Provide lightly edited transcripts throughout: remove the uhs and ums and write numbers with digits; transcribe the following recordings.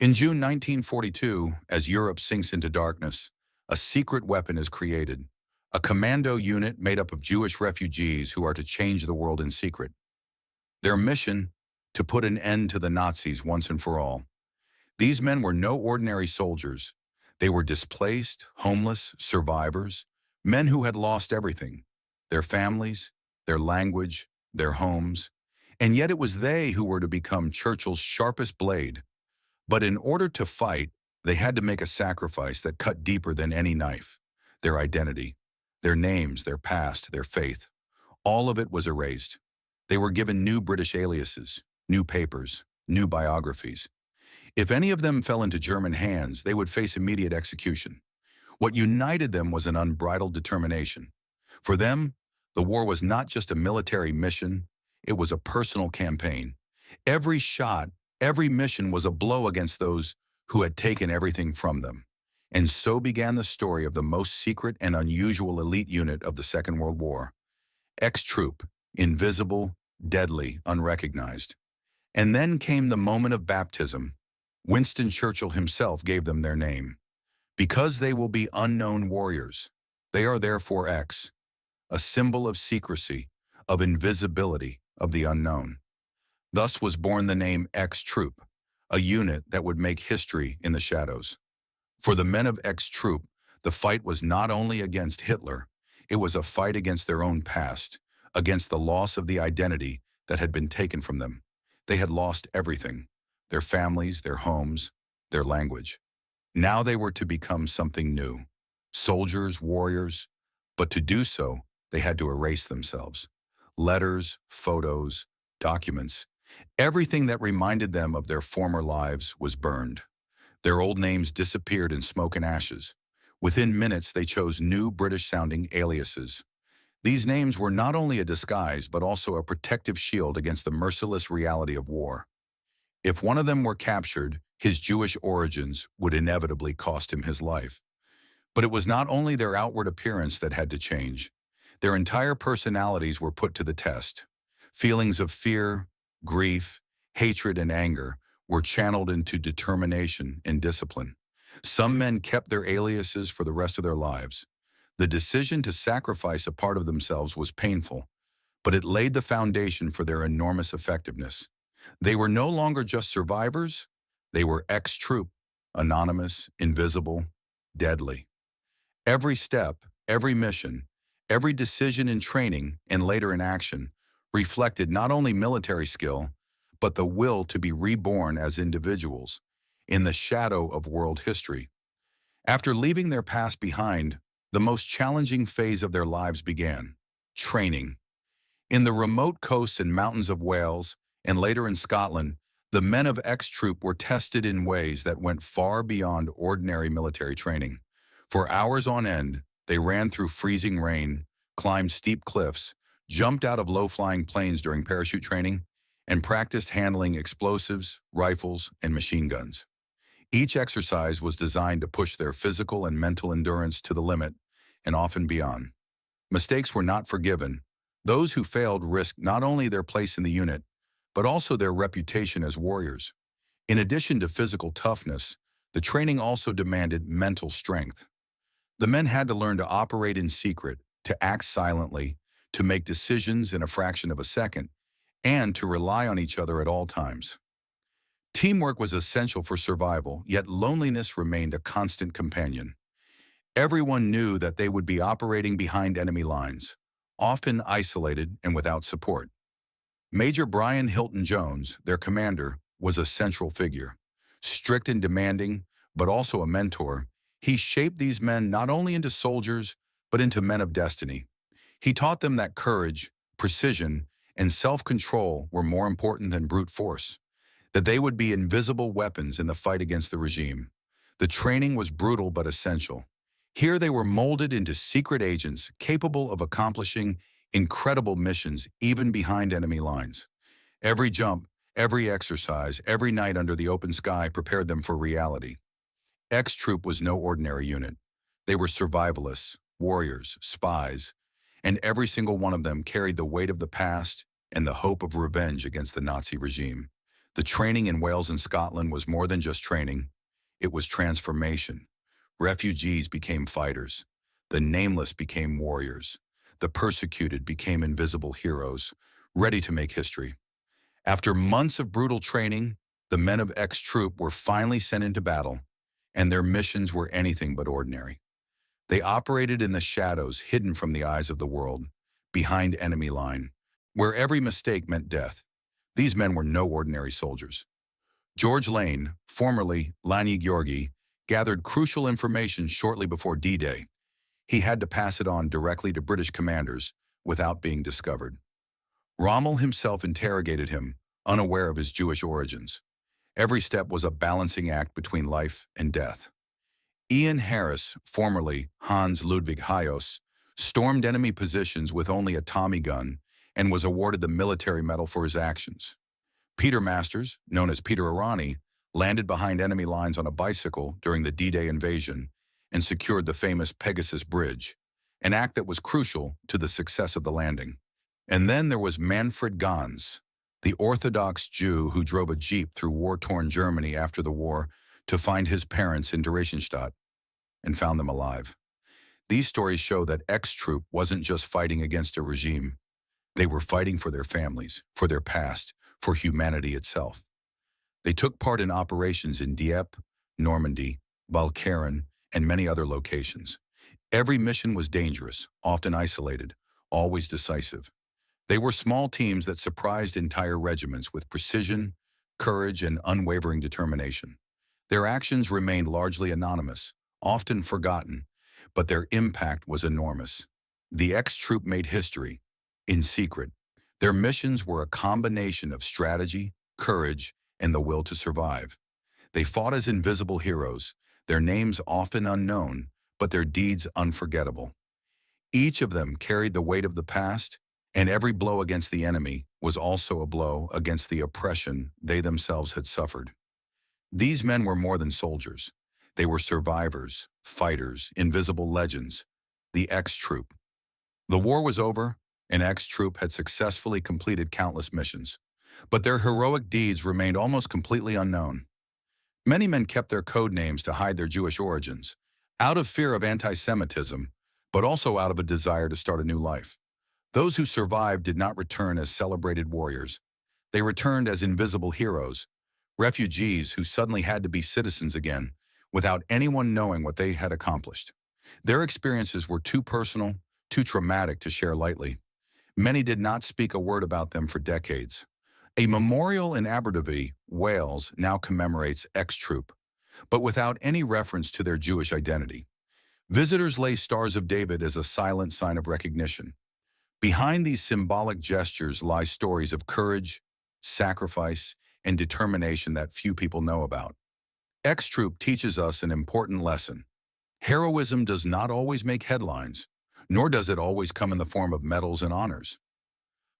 In June 1942, as Europe sinks into darkness, a secret weapon is created, a commando unit made up of Jewish refugees who are to change the world in secret. Their mission? To put an end to the Nazis once and for all. These men were no ordinary soldiers. They were displaced, homeless, survivors, men who had lost everything, their families, their language, their homes, and yet it was they who were to become Churchill's sharpest blade. But in order to fight, they had to make a sacrifice that cut deeper than any knife. Their identity, their names, their past, their faith. All of it was erased. They were given new British aliases, new papers, new biographies. If any of them fell into German hands, they would face immediate execution. What united them was an unbridled determination. For them, the war was not just a military mission, it was a personal campaign. Every shot, every mission was a blow against those who had taken everything from them. And so began the story of the most secret and unusual elite unit of the Second World War. X-Troop, invisible, deadly, unrecognized. And then came the moment of baptism. Winston Churchill himself gave them their name. Because they will be unknown warriors, they are therefore X, a symbol of secrecy, of invisibility, of the unknown. Thus was born the name X-Troop, a unit that would make history in the shadows. For the men of X-Troop, the fight was not only against Hitler, it was a fight against their own past, against the loss of the identity that had been taken from them. They had lost everything, their families, their homes, their language. Now they were to become something new, soldiers, warriors, but to do so, they had to erase themselves. Letters, photos, documents, everything that reminded them of their former lives was burned. Their old names disappeared in smoke and ashes. Within minutes, they chose new British-sounding aliases. These names were not only a disguise, but also a protective shield against the merciless reality of war. If one of them were captured, his Jewish origins would inevitably cost him his life. But it was not only their outward appearance that had to change. Their entire personalities were put to the test. Feelings of fear, grief, hatred, and anger were channeled into determination and discipline. Some men kept their aliases for the rest of their lives. The decision to sacrifice a part of themselves was painful, but it laid the foundation for their enormous effectiveness. They were no longer just survivors, they were X-Troop, anonymous, invisible, deadly. Every step, every mission, every decision in training and later in action reflected not only military skill, but the will to be reborn as individuals in the shadow of world history. After leaving their past behind, the most challenging phase of their lives began: training. In the remote coasts and mountains of Wales, and later in Scotland, the men of X-Troop were tested in ways that went far beyond ordinary military training. For hours on end, they ran through freezing rain, climbed steep cliffs, jumped out of low-flying planes during parachute training, and practiced handling explosives, rifles, and machine guns. Each exercise was designed to push their physical and mental endurance to the limit, and often beyond. Mistakes were not forgiven. Those who failed risked not only their place in the unit, but also their reputation as warriors. In addition to physical toughness, the training also demanded mental strength. The men had to learn to operate in secret, to act silently, to make decisions in a fraction of a second, and to rely on each other at all times. Teamwork was essential for survival, yet loneliness remained a constant companion. Everyone knew that they would be operating behind enemy lines, often isolated and without support. Major Brian Hilton Jones, their commander, was a central figure. Strict and demanding, but also a mentor, he shaped these men not only into soldiers, but into men of destiny. He taught them that courage, precision, and self-control were more important than brute force, that they would be invisible weapons in the fight against the regime. The training was brutal but essential. Here they were molded into secret agents capable of accomplishing incredible missions even behind enemy lines. Every jump, every exercise, every night under the open sky prepared them for reality. X-Troop was no ordinary unit. They were survivalists, warriors, spies, and every single one of them carried the weight of the past and the hope of revenge against the Nazi regime. The training in Wales and Scotland was more than just training. It was transformation. Refugees became fighters. The nameless became warriors. The persecuted became invisible heroes, ready to make history. After months of brutal training, the men of X Troop were finally sent into battle, and their missions were anything but ordinary. They operated in the shadows, hidden from the eyes of the world, behind enemy line, where every mistake meant death. These men were no ordinary soldiers. George Lane, formerly Lani Gheorghi, gathered crucial information shortly before D-Day. He had to pass it on directly to British commanders without being discovered. Rommel himself interrogated him, unaware of his Jewish origins. Every step was a balancing act between life and death. Ian Harris, formerly Hans Ludwig Hayos, stormed enemy positions with only a Tommy gun and was awarded the military medal for his actions. Peter Masters, known as Peter Irani, landed behind enemy lines on a bicycle during the D-Day invasion and secured the famous Pegasus Bridge, an act that was crucial to the success of the landing. And then there was Manfred Ganz, the Orthodox Jew who drove a jeep through war-torn Germany after the war to find his parents in Theresienstadt and found them alive. These stories show that X-Troop wasn't just fighting against a regime. They were fighting for their families, for their past, for humanity itself. They took part in operations in Dieppe, Normandy, Walcheren, and many other locations. Every mission was dangerous, often isolated, always decisive. They were small teams that surprised entire regiments with precision, courage, and unwavering determination. Their actions remained largely anonymous, often forgotten, but their impact was enormous. The X-Troop made history, in secret. Their missions were a combination of strategy, courage, and the will to survive. They fought as invisible heroes, their names often unknown, but their deeds unforgettable. Each of them carried the weight of the past, and every blow against the enemy was also a blow against the oppression they themselves had suffered. These men were more than soldiers. They were survivors, fighters, invisible legends, the X-Troop. The war was over, and X-Troop had successfully completed countless missions, but their heroic deeds remained almost completely unknown. Many men kept their code names to hide their Jewish origins, out of fear of anti-Semitism, but also out of a desire to start a new life. Those who survived did not return as celebrated warriors. They returned as invisible heroes, refugees who suddenly had to be citizens again, without anyone knowing what they had accomplished. Their experiences were too personal, too traumatic to share lightly. Many did not speak a word about them for decades. A memorial in Aberdyfi, Wales, now commemorates X-Troop, but without any reference to their Jewish identity. Visitors lay Stars of David as a silent sign of recognition. Behind these symbolic gestures lie stories of courage, sacrifice, and determination that few people know about. X-Troop teaches us an important lesson. Heroism does not always make headlines, nor does it always come in the form of medals and honors.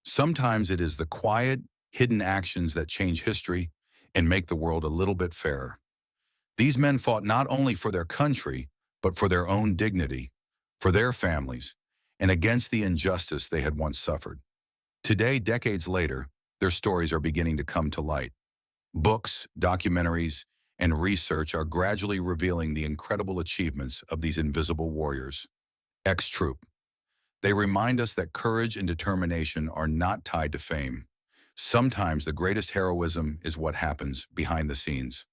Sometimes it is the quiet, hidden actions that change history and make the world a little bit fairer. These men fought not only for their country, but for their own dignity, for their families, and against the injustice they had once suffered. Today, decades later, their stories are beginning to come to light. Books, documentaries, and research are gradually revealing the incredible achievements of these invisible warriors. X-Troop. They remind us that courage and determination are not tied to fame. Sometimes the greatest heroism is what happens behind the scenes.